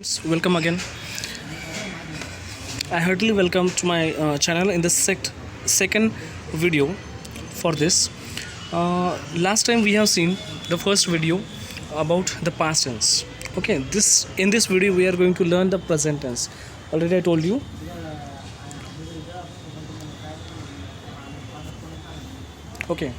Welcome again. I heartily welcome to my channel in the second video for this. Last time we have seen the first video about the past tense. Okay, in this video we are going to learn the present tense. Already I told you. Okay.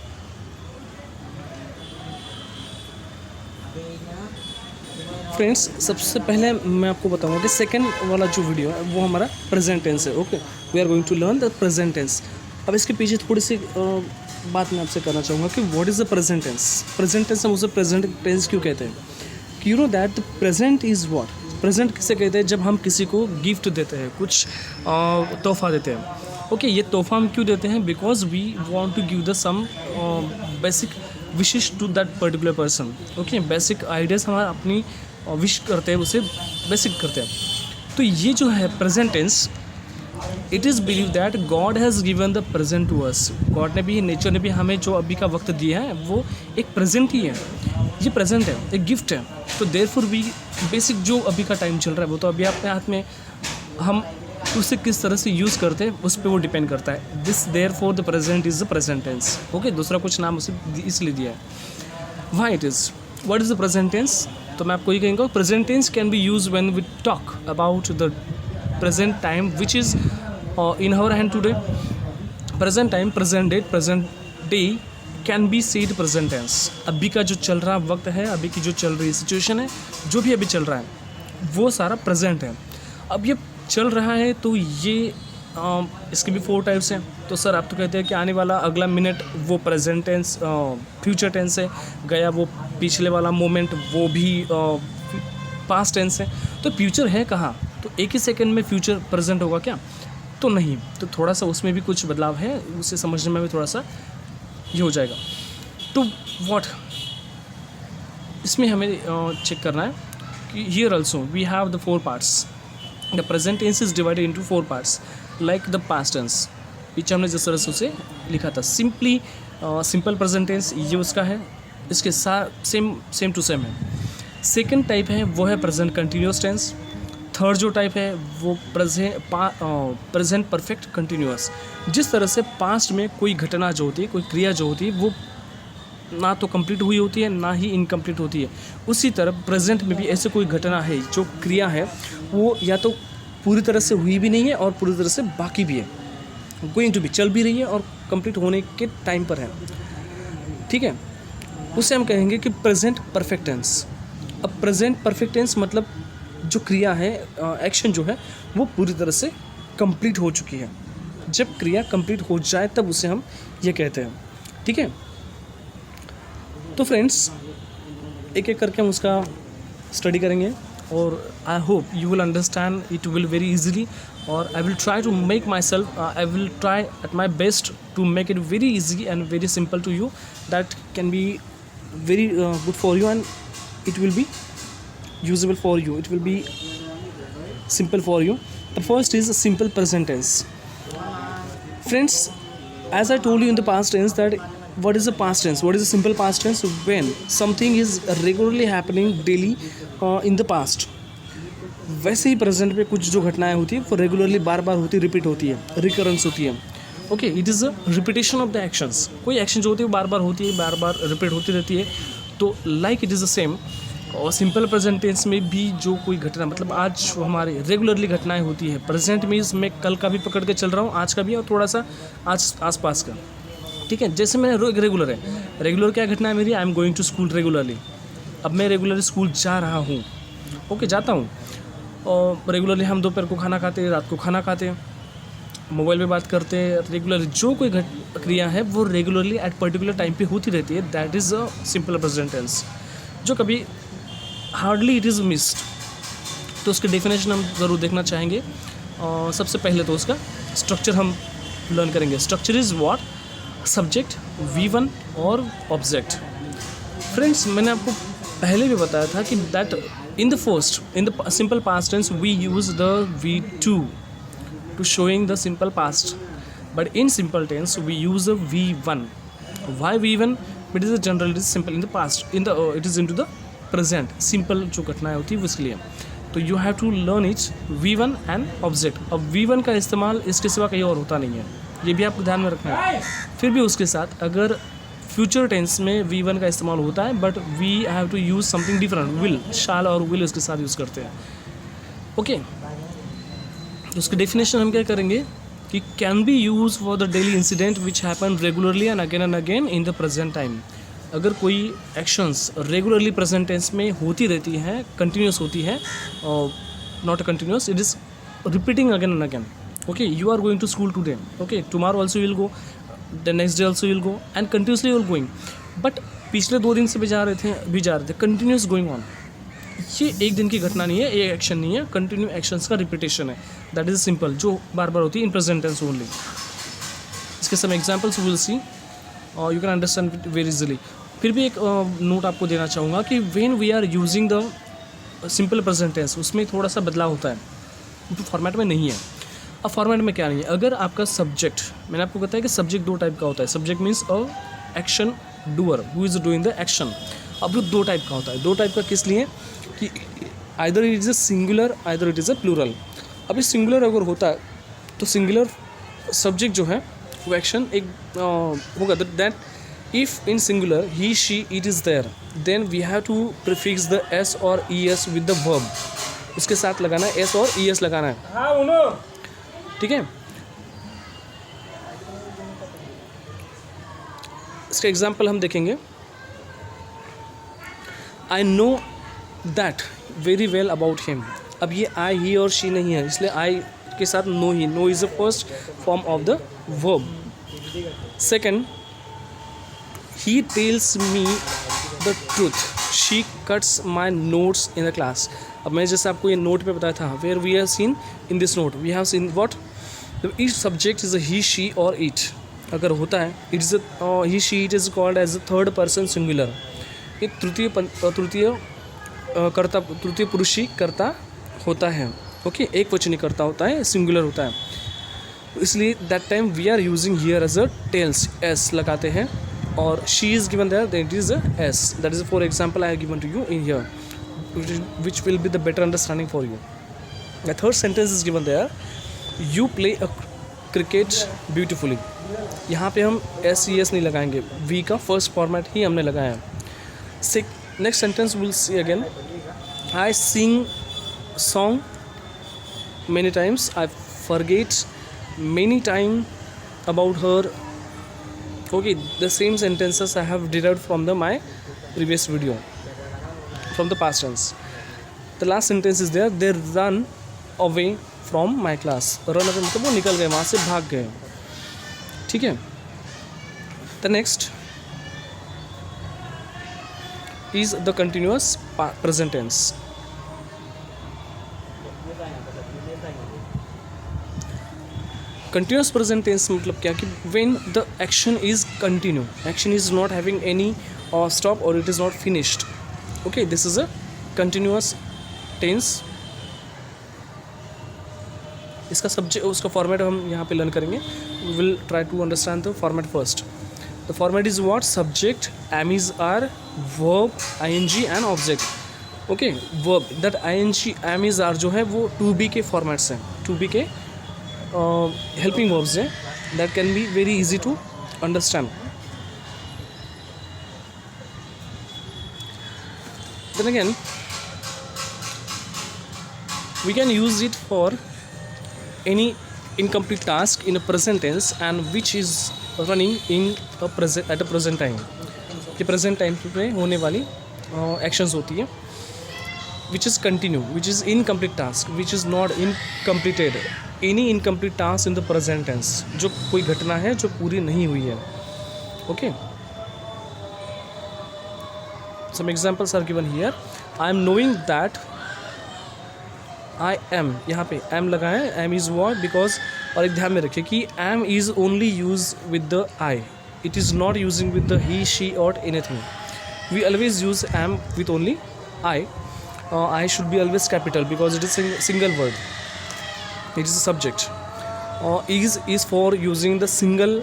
Friends, सबसे पहले मैं आपको बताऊंगा कि second वाला जो video है वो हमारा प्रेजेंट टेंस है. Okay, we are going to learn the present tense. अब इसके पीछे थोड़ी सी बात मैं आपसे करना चाहूँगा कि what is the present tense. Present tense हम उसे प्रेजेंट टेंस क्यों कहते हैं. कि you know that the present is what. Present किसे कहते हैं? जब हम किसी को गिफ्ट देते हैं, कुछ तोहफा देते हैं. ओके, ये तोहफा हम क्यों देते हैं? Because we want to give the some basic wishes to that particular person. Okay, basic ideas हमारा अपनी विश करते हैं, उसे बेसिक करते हैं. तो ये जो है present tense, it is believe that God has given the present to us. God ने भी, नेचर ने भी हमें जो अभी का वक्त दिया है वो एक प्रेजेंट ही है. ये प्रेजेंट है, एक गिफ्ट है. तो देयरफॉर वी बेसिक जो अभी का टाइम चल रहा है वो तो अभी अपने हाथ में, हम उसे किस तरह से यूज़ करते हैं उस पर वो डिपेंड करता है. This therefore the present is the present tense. Okay, दूसरा कुछ नाम उसे इसलिए दिया है. Why it is, what is the present tense? तो मैं आपको ये कहेंगे, present tense can be use when we talk about the present time which is in our hand today. Present time, present date, present day can be said present tense. अभी का जो चल रहा वक्त है, अभी की जो चल रही सिचुएशन है, जो भी अभी चल रहा है वो सारा प्रेजेंट है. अब ये चल रहा है तो ये इसके भी 4 टाइप्स हैं. तो सर आप तो कहते हैं कि आने वाला अगला मिनट वो प्रेजेंट टेंस, फ्यूचर टेंस है. गया वो पिछले वाला मोमेंट वो भी पास्ट टेंस है. तो फ्यूचर है कहाँ? तो एक ही सेकंड में फ्यूचर प्रेजेंट होगा क्या? तो नहीं. तो थोड़ा सा उसमें भी कुछ बदलाव है, उसे समझने में भी थोड़ा सा ये हो जाएगा. तो व्हाट इसमें हमें चेक करना है कि here also we have the 4 parts. The present tense is divided into 4 parts like the past tense. पीछे हमने जिस तरह से उसे लिखा था, सिंपली सिंपल प्रेजेंट टेंस ये उसका है, इसके साथ सेम टू सेम है. सेकंड टाइप है वो है प्रेजेंट कंटिन्यूस टेंस. थर्ड जो टाइप है वो प्रेजेंट परफेक्ट कंटिन्यूस. जिस तरह से पास्ट में कोई घटना जो होती है, कोई क्रिया जो होती है वो ना तो कंप्लीट हुई होती है ना ही इनकम्प्लीट होती है, उसी तरह प्रेजेंट में भी ऐसे कोई घटना है, जो क्रिया है वो या तो पूरी तरह से हुई भी नहीं है और पूरी तरह से बाकी भी है, गोइंग टू भी चल भी रही है और कंप्लीट होने के टाइम पर है. ठीक है, उसे हम कहेंगे कि प्रेजेंट परफेक्ट टेंस. अब प्रेजेंट परफेक्ट टेंस मतलब जो क्रिया है, एक्शन जो है वो पूरी तरह से कंप्लीट हो चुकी है. जब क्रिया कंप्लीट हो जाए तब उसे हम ये कहते हैं. ठीक है, तो फ्रेंड्स एक एक करके हम उसका स्टडी करेंगे और I hope you will understand it will very easily. और I will try to make myself, I will try at my best to make it very easy and very simple to you, that can be very good for you and it will be usable for you, it will be simple for you. The first is a simple present tense. Friends, as I told you in the past tense that what is the past tense, what is the simple past tense? When something is regularly happening daily in the past. वैसे ही present पे कुछ जो घटनाएं होती है वो regularly बार बार होती, repeat होती है, रिकरेंस होती है. Okay, it is a repetition of the actions. कोई एक्शन जो होती है बार बार होती है, बार बार रिपीट होती रहती है. तो like it is the same. और सिंपल प्रेजेंट टेंस में भी जो कोई घटना, मतलब आज जो हमारे रेगुलरली घटनाएं होती है, प्रेजेंट मीन्स मैं कल का भी पकड़ के चल रहा हूँ, आज का भी और थोड़ा सा आज आसपास का. ठीक है, जैसे मैं रेगुलर है, रेगुलर क्या घटना है मेरी? I am going to school regularly. अब मैं रेगुलरली स्कूल जा रहा हूँ. ओके, जाता हूँ. और रेगुलरली हम दोपहर को खाना खाते हैं, रात को खाना खाते हैं, मोबाइल पे बात करते हैं. रेगुलर जो कोई क्रिया है वो रेगुलरली एट पर्टिकुलर टाइम पे होती रहती है, that is a simple present tense, जो कभी हार्डली इट इज़ मिस्ड. तो उसके डेफिनेशन हम ज़रूर देखना चाहेंगे. सबसे पहले तो उसका स्ट्रक्चर हम लर्न करेंगे. Structure is what? Subject, V1 और ऑब्जेक्ट. फ्रेंड्स, मैंने आपको पहले भी बताया था कि that in the simple past tense we use the V2 to showing the simple past, but in simple tense we use a V1. Why V1? It is a generally simple in the past, in the it is into the present. Simple जो घटनाएं होती है वो इसके लिए. तो तो you have to learn its V1 and object. अब V1 का इस्तेमाल इसके सिवा कहीं और होता नहीं है, ये भी आपको ध्यान में रखना है. फिर भी उसके साथ अगर फ्यूचर टेंस में V1 का इस्तेमाल होता है, but we have to use something different. Will, shall और विल उसके साथ यूज़ करते हैं. ओके, उसकी डेफिनेशन हम क्या करेंगे कि can be use for the daily incident which happen regularly and again in the present time. अगर कोई एक्शंस रेगुलरली प्रेजेंट टेंस में होती रहती हैं, कंटिन्यूस होती है, not continuous, it is repeating again and again. Okay, you are going to school today, okay, tomorrow also will go, the next day also will go and continuously will going. But पिछले 2 दिन से भी जा रहे थे, continuous going on. ये एक दिन की घटना नहीं है, ये एक्शन नहीं है, कंटिन्यू एक्शंस का रिपीटेशन है. दैट इज सिंपल, जो बार बार होती है इन प्रेजेंट टेंस ओनली. इसके सम एग्जांपल्स विल सी और you can understand it very easily. फिर भी एक नोट आपको देना चाहूँगा कि when we are using the simple present tense, उसमें थोड़ा सा बदलाव होता है, तो फॉर्मेट में नहीं है. अब फॉर्मेट में क्या नहीं है, अगर आपका सब्जेक्ट, मैंने आपको बताया कि सब्जेक्ट 2 टाइप का होता है. Subject means a action doer who is doing the action. अब वो 2 टाइप का होता है. 2 टाइप का किस लिए कि either it is a singular, either it is a plural. अभी सिंगुलर अगर होता है तो सिंगुलर सब्जेक्ट जो है वो एक्शन एक होगा, that if in singular he she it is there, then we have to prefix the S और ES विद द वर्ब. उसके साथ लगाना है एस और ES लगाना है. हाँ उनो, ठीक है. इसका एग्जाम्पल हम देखेंगे. I know that very well about him. अब ये आई, ही और शी नहीं है, इसलिए आई के साथ know he. Know is the first form of the verb. Second, he tells me the truth, she cuts my notes in the class. अब मैंने जैसे आपको ये नोट पे बताया था, where we have seen in this note, we have seen what, each subject is a he, she और it. अगर होता है it is he, she, it is called as a third person singular. ये तृतीय पुरुषी कर्ता होता है. ओके, एक वचनी कर्ता होता है, सिंगुलर होता है. इसलिए that time we are using here as a tells, S लगाते हैं, और she is given there, that is a S. That is for example I have given to you in here, which will be the better understanding for you. The third sentence is given there, you play a cricket beautifully. यहाँ पे हम SES नहीं लगाएंगे, V का first format ही हमने लगाया है. Next sentence will see again, I sing song many times, I forget many time about her. Okay, the same sentences I have derived from my previous video, from the past tense. The last sentence is there, they run away from my class. Run away मतलब वो निकल गए, वहाँ से भाग गए. ठीक है. The next is the continuous present tense. Continuous present tense मतलब क्या कि when the action is continue, action is not having any stop or it is not finished. Okay, this is a continuous tense. इसका subject, उसका format हम यहाँ पे learn करेंगे. We will try to understand the format first. The format is what, subject, am is are, verb, ING and object. Okay, verb, that ING, am is are जो है वो to be के formats हैं, to be के helping verbs हैं. That can be very easy to understand. Then again, we can use it for any incomplete task in a present tense and which is running in a present at a present time. ये present time पे होने वाली actions होती है. Which is continue, which is incomplete task, which is not incompleted. Any incomplete task in the present tense, जो कोई घटना है जो पूरी नहीं हुई है. Okay. Some examples are given here. I am knowing that I am, यहाँ पे am लगा है. am is what, because, और एक ध्यान में रखिए कि am is only used with the I. It is not using with the he, she or anything. We always use am with only I. I should be always capital because it is single word. It is a subject. Is for using the single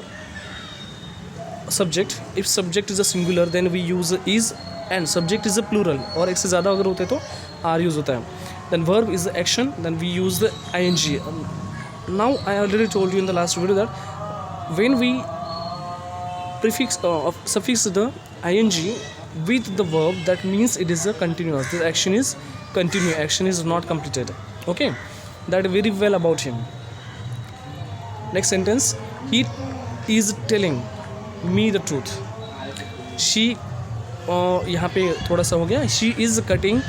subject. If subject is a singular then we use is, and subject is a plural और एक से ज़्यादा अगर होते तो R use होता है. then verb is the action, then we use the ing. Now I already told you in the last video that when we suffix the ing with the verb, that means it is a continuous. The action is continue, action is not completed. Okay, that very well about him. Next sentence, he is telling me the truth. she यहाँ पे थोड़ा सा हो गया, she is cutting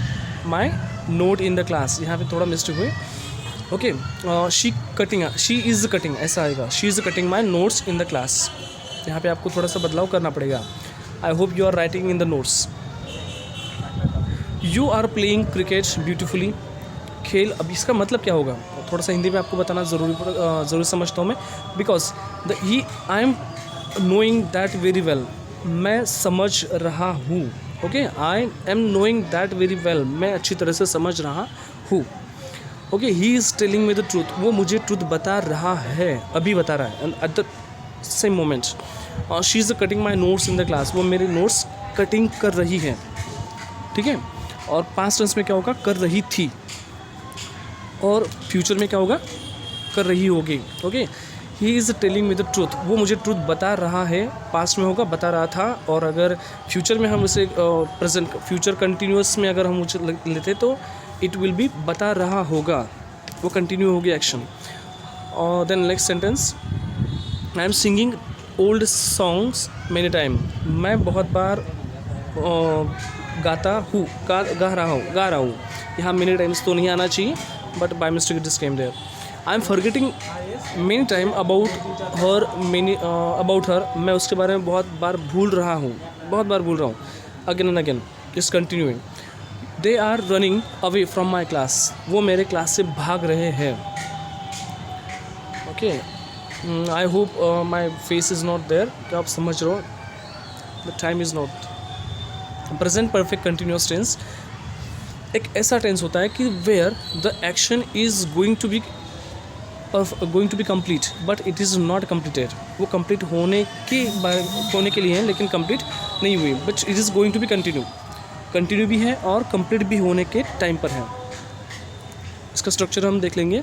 my note in the class, यहाँ पे थोड़ा mistake हुई. ओके, शी इज़ कटिंग ऐसा आएगा, she is cutting my notes in the class. यहाँ पे आपको थोड़ा सा बदलाव करना पड़ेगा. I hope you are writing in the notes. You are playing cricket beautifully. खेल, अब इसका मतलब क्या होगा थोड़ा सा हिंदी में आपको बताना ज़रूरी समझता हूँ मैं. Because I am knowing that very well, मैं समझ रहा हूँ. Okay, I am knowing that very well, मैं अच्छी तरह से समझ रहा हूँ. Okay, he is telling me the truth, वो मुझे ट्रूथ बता रहा है, अभी बता रहा है. And at the same moment she is cutting my notes in the class, वो मेरे नोट्स कटिंग कर रही है. ठीक है, और पास्ट टेंस में क्या होगा, कर रही थी. और फ्यूचर में क्या होगा, कर रही होगी. Okay, he is telling me the truth, वो मुझे ट्रूथ बता रहा है. पास्ट में होगा बता रहा था, और अगर फ्यूचर में हम उसे प्रेजेंट फ्यूचर कंटिन्यूस में अगर हम उसे लेते तो इट विल बी बता रहा होगा, वो कंटिन्यू होगी एक्शन. और then next sentence, I am singing old songs many time, मैं बहुत बार गाता हूँ, गा रहा हूँ. यहाँ मेनी टाइम्स तो नहीं आना चाहिए, but by mistake this came there. I am forgetting many time about her, मैं उसके बारे में बहुत बार भूल रहा हूँ. Again and again is continuing. They are running away from my class, वो मेरे क्लास से भाग रहे हैं. Okay, I hope my face is not there, क्या आप समझ रहे हो. The time is not. Present perfect continuous tense एक ऐसा टेंस होता है कि where the action is going to be complete but it is not completed. वो कंप्लीट होने के लिए है लेकिन कंप्लीट नहीं हुई, but it is going to be continue भी है और कंप्लीट भी होने के टाइम पर है. इसका स्ट्रक्चर हम देख लेंगे.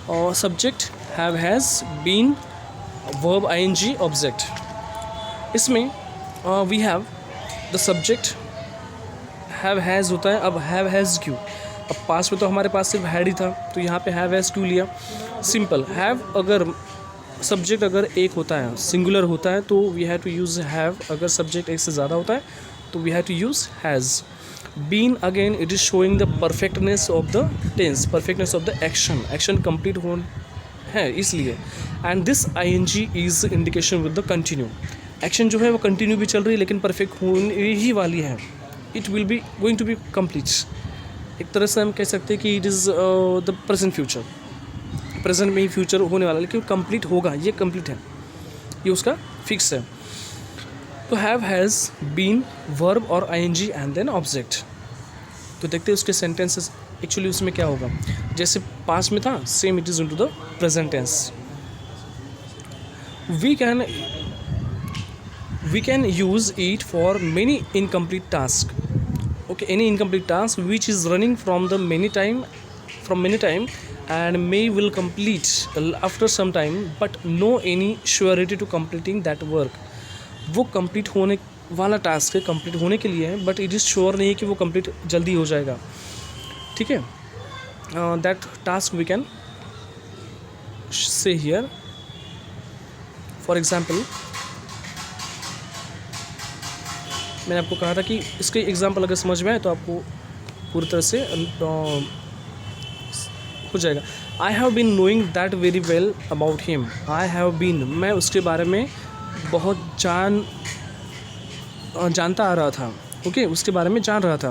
और subject have has been, verb ING object. इसमें we have the subject have has होता है. अब हैव हैज़ क्यों, अब पास में तो हमारे पास सिर्फ हैड ही था, तो यहाँ पे हैव हैज़ क्यों लिया. सिंपल, हैव अगर सब्जेक्ट अगर एक होता है, सिंगुलर होता है, तो we have to use have. अगर सब्जेक्ट एक से ज़्यादा होता है तो we have to use has. Been, again it is showing the perfectness of the tense, perfectness of the action complete हो है इसलिए. And this ING is indication with the continue. Action जो है वो कंटिन्यू भी चल रही है लेकिन परफेक्ट होने ही वाली है. It will be going to be complete. एक तरह से हम कह सकते हैं कि it is the present future, present में ही फ्यूचर होने वाला, लेकिन कंप्लीट होगा, ये कंप्लीट है, ये उसका फिक्स है. तो हैव हैज़ बीन, वर्ब और आईएनजी एंड देन ऑब्जेक्ट. तो देखते हैं उसके सेंटेंसेस एक्चुअली उसमें क्या होगा. जैसे पास्ट में था same it is into the present tense. we can use it for many incomplete tasks. Okay, any incomplete task which is running from many time and may will complete after some time but no any surety to completing that work. वो complete होने वाला task है, complete होने के लिए है, but it is sure नहीं है कि वो कंप्लीट जल्दी हो जाएगा. ठीक है, that task we can say here. For example, मैंने आपको कहा था कि इसके एग्जाम्पल अगर समझ में आए तो आपको पूरी तरह से हो जाएगा. I have been knowing that very well about him. I have been, मैं उसके बारे में बहुत जानता आ रहा था. ओके, उसके बारे में जान रहा था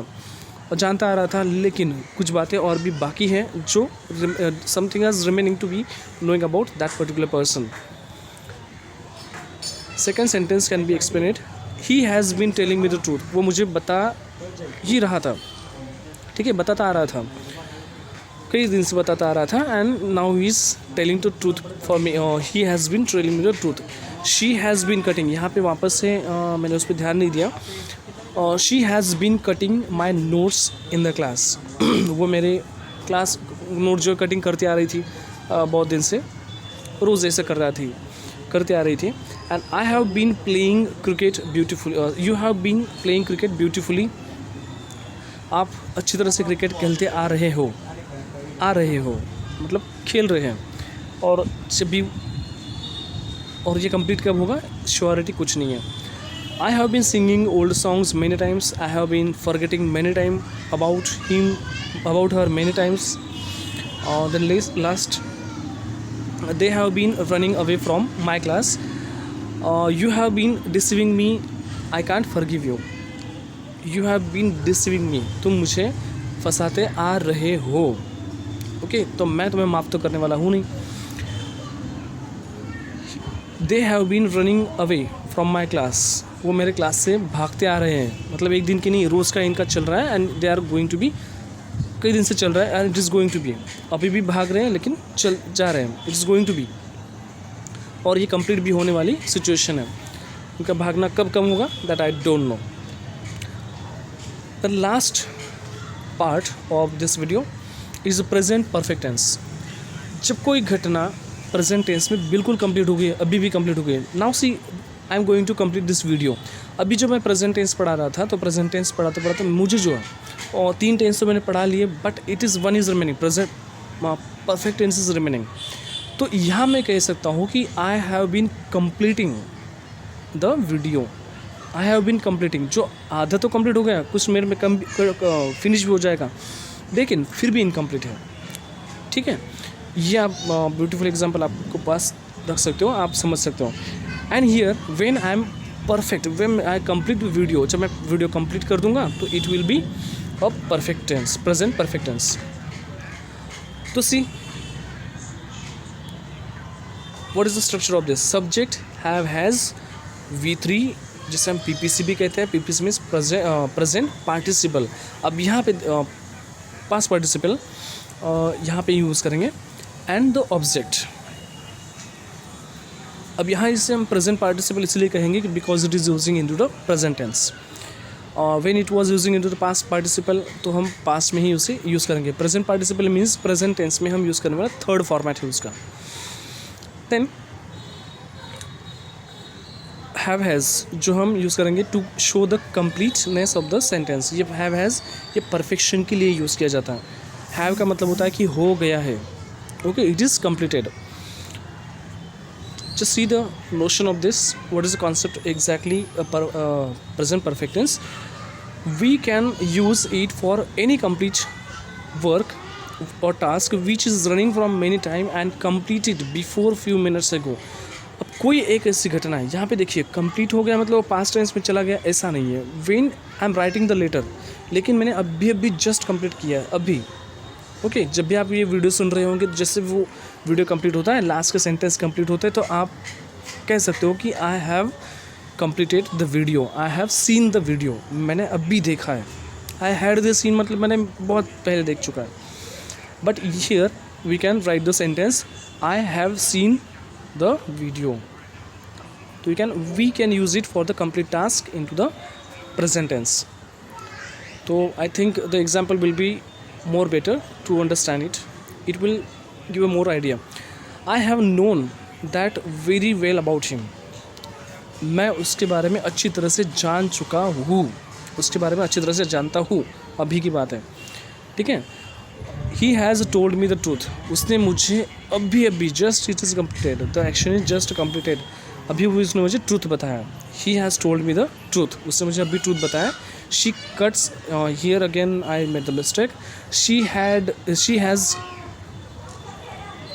और जानता आ रहा था, लेकिन कुछ बातें और भी बाकी हैं जो something is remaining to be knowing about that particular person. Second sentence can be explained. He has been telling me the truth, वो मुझे बता ही रहा था. ठीक है, बताता आ रहा था, कई दिन से बताता आ रहा था. And now he is telling the truth for me. He has been telling me the truth. She has been cutting, यहाँ पे वापस से मैंने उस पर ध्यान नहीं दिया. She has been cutting my notes in the class. वो मेरे क्लास नोट जो कटिंग करती आ रही थी बहुत दिन से, रोज़ ऐसे करते आ रही थी। And I have been playing cricket beautifully, you have been playing cricket beautifully, आप अच्छी तरह से क्रिकेट खेलते आ रहे हो मतलब खेल रहे हैं। और जब भी, और ये कंप्लीट कब होगा, श्योरिटी कुछ नहीं है। I have been singing old songs many times, I have been forgetting many time about him, about her many times. Then last, they have been running away from my class, you have been deceiving me, I can't forgive you, you have been deceiving me, तुम मुझे फंसाते आ रहे हो। Okay, तो मैं तुम्हें माफ़ तो करने वाला हूँ नहीं। they have been running away from my class, वो मेरे क्लास से भागते आ रहे हैं, मतलब एक दिन की नहीं, रोज़ का इनका चल रहा है। And they are going to be, कई दिन से चल रहा है। And it is going to be, अभी भी भाग रहे हैं लेकिन चल जा रहे हैं। It is going to be, और ये कंप्लीट भी होने वाली सिचुएशन है। उनका भागना कब कम होगा, that I don't know. The last part of this video is present perfect tense. जब कोई घटना प्रेजेंट टेंस में बिल्कुल कंप्लीट हो गई है, अभी भी कंप्लीट हो गई है। Now see, I am going to complete this video. अभी जो मैं प्रेजेंट टेंस पढ़ा रहा था, तो प्रेजेंट टेंस पढ़ाते मुझे जो है, और 3 टेंस तो मैंने पढ़ा लिए, but it is 1 is remaining, present perfect tense is remaining. तो यहाँ मैं कह सकता हूँ कि I have been completing the video, I have been completing, जो आधा तो कंप्लीट हो गया, कुछ मेरे में कम फिनिश भी हो जाएगा, लेकिन फिर भी इनकम्प्लीट है। ठीक है, ये आप ब्यूटीफुल एग्जाम्पल आपको पास रख सकते हो, आप समझ सकते हो। And here when I am perfect, when I complete video, जब मैं वीडियो कंप्लीट कर दूंगा तो it will be a perfect tense, present perfect tense. तो see, what is the structure of this? Subject have has V3, जिसे हम PPC भी कहते हैं। PPC means present participle. अब यहाँ पे पास्ट पार्टिसिपल यहाँ पे यूज़ करेंगे। एंड द ऑब्जेक्ट, अब यहाँ इसे हम प्रेजेंट पार्टिसिपल इसलिए कहेंगे कि because it is using in to the present tense. When it was using in to the past participle, तो हम पास्ट में ही उसे यूज़ करेंगे। Present participle means present tense में हम यूज़ करने वाला थर्ड फॉर्मेट है उसका। देन हैव हैज़, जो हम यूज़ करेंगे to show the completeness of the sentence. ये हैव हैज़ ये परफेक्शन के लिए यूज़ किया जाता है। हैव का मतलब होता है कि हो गया है, okay, it is completed. Just see the notion of this. What is the concept exactly? Present perfect tense. We can use it for any complete work or task which is running from many time and completed before few minutes ago. अब कोई एक ऐसी घटना है, यहाँ पे देखिए complete हो गया मतलब पास्ट टेंस में चला गया, ऐसा नहीं है। When I am writing the letter, लेकिन मैंने अभी जस्ट कंप्लीट किया है अभी। ओके, जब भी आप ये वीडियो सुन रहे होंगे, जैसे वो वीडियो कंप्लीट होता है, लास्ट का सेंटेंस कंप्लीट होता है, तो आप कह सकते हो कि I have completed the video, I have seen the video, मैंने अभी देखा है। आई हैड द सीन मतलब मैंने बहुत पहले देख चुका है। But here we can write the sentence I have seen the video. तो we can use it for the complete task in to the present tense. तो I think the example will be more better to understand it. It will give a more idea. I have known that very well about him. मैं उसके बारे में अच्छी तरह से जान चुका हूँ, उसके बारे में अच्छी तरह से जानता हूँ, अभी की बात है। ठीक है, He has told me the truth. उसने मुझे अभी just it is completed, the action is just completed, अभी वो उसने मुझे ट्रूथ बताया। He has told me the truth. उसने मुझे अभी ट्रूथ बताया। She cuts, here again I made the mistake. She has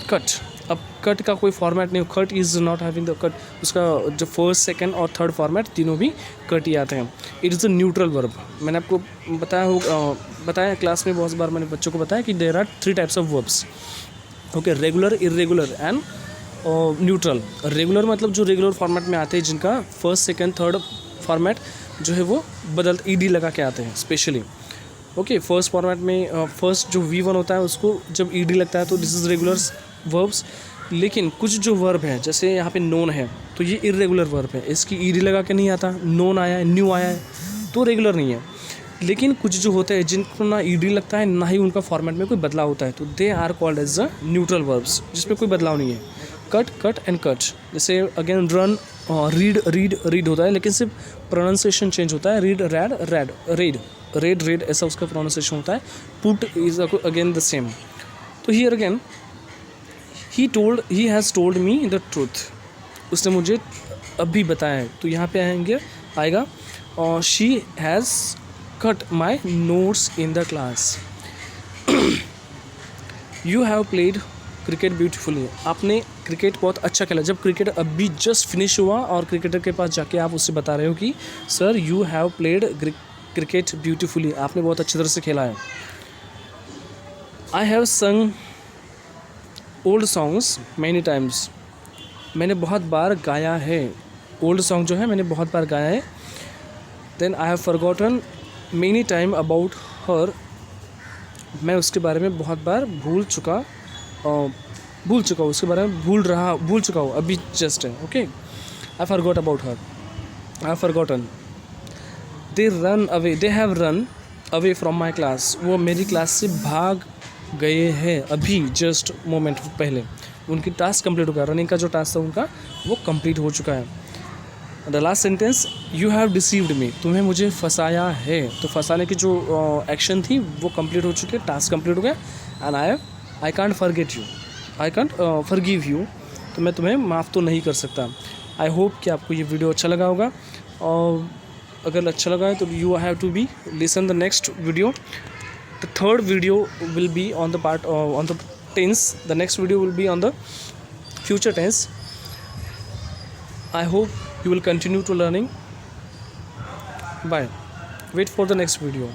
cut. अब कट का कोई फॉर्मेट नहीं, cut is not having the cut. उसका जो फर्स्ट सेकंड और थर्ड फॉर्मेट तीनों भी कट ही आते हैं। It is a neutral verb. मैंने आपको बताया क्लास में बहुत बार, मैंने बच्चों को बताया कि there are 3 types of verbs. Okay, regular, irregular and neutral. Regular मतलब जो रेगुलर फॉर्मेट में आते हैं, जिनका फर्स्ट सेकंड थर्ड फॉर्मेट जो है वो ईडी लगा के आते हैं स्पेशली। ओके, फर्स्ट फॉर्मेट में फर्स्ट जो V1 होता है उसको जब ईडी लगता है तो दिस इज़ रेगुलर वर्ब्स। लेकिन कुछ जो वर्ब हैं, जैसे यहाँ पे नोन है, तो ये इरेगुलर वर्ब है, इसकी ईडी लगा के नहीं आता। नोन आया है, न्यू आया है, तो रेगुलर नहीं है। लेकिन कुछ जो होते हैं जिनको ना ईडी लगता है ना ही उनका फॉर्मेट में कोई बदलाव होता है, तो they are called as the neutral verbs, जिसमें कोई बदलाव नहीं है। कट कट एंड कट, जैसे again run, read read read होता है, लेकिन सिर्फ प्रोनाउंसिएशन चेंज होता है। Read read read, read read read, ऐसा उसका प्रोनाउंसिएशन होता है। Put is again the same. तो here again he has told me the truth, उसने मुझे अभी बताया है। तो यहाँ पे आएगा she has cut my notes in the class. You have played cricket beautifully, आपने क्रिकेट बहुत अच्छा खेला। जब क्रिकेट अभी जस्ट फिनिश हुआ और क्रिकेटर के पास जाके आप उससे बता रहे हो कि sir you have played cricket beautifully, आपने बहुत अच्छी तरह से खेला है। आई हैव संग ओल्ड सॉन्ग्स मैनी टाइम्स, मैंने बहुत बार गाया है। ओल्ड सॉन्ग जो है मैंने बहुत बार गाया है। Then I have forgotten many time about her, मैं उसके बारे में बहुत बार भूल चुका हूँ, उसके बारे में भूल चुका हूँ, अभी जस्ट है। Okay, I forgot about her, I have forgotten. They have run away from my class, वो मेरी क्लास से भाग गए हैं अभी जस्ट मोमेंट पहले। उनकी टास्क कंप्लीट हो गया, रनिंग का जो टास्क था उनका वो कंप्लीट हो चुका है। The last sentence, you have deceived me, तुम्हें मुझे फंसाया है। तो फंसाने की जो एक्शन थी वो कंप्लीट हो चुकी है, टास्क कंप्लीट हो गया। And I can't forget you, I can't forgive you, तो मैं तुम्हें माफ़ तो नहीं कर सकता। आई होप कि आपको ये वीडियो अच्छा लगा होगा, और अगर अच्छा लगा है तो you have to be listen the next video. The third video will be on the part on the tense, the next video will be on the future tense. I hope you will continue to learning. Bye. Wait for the next video.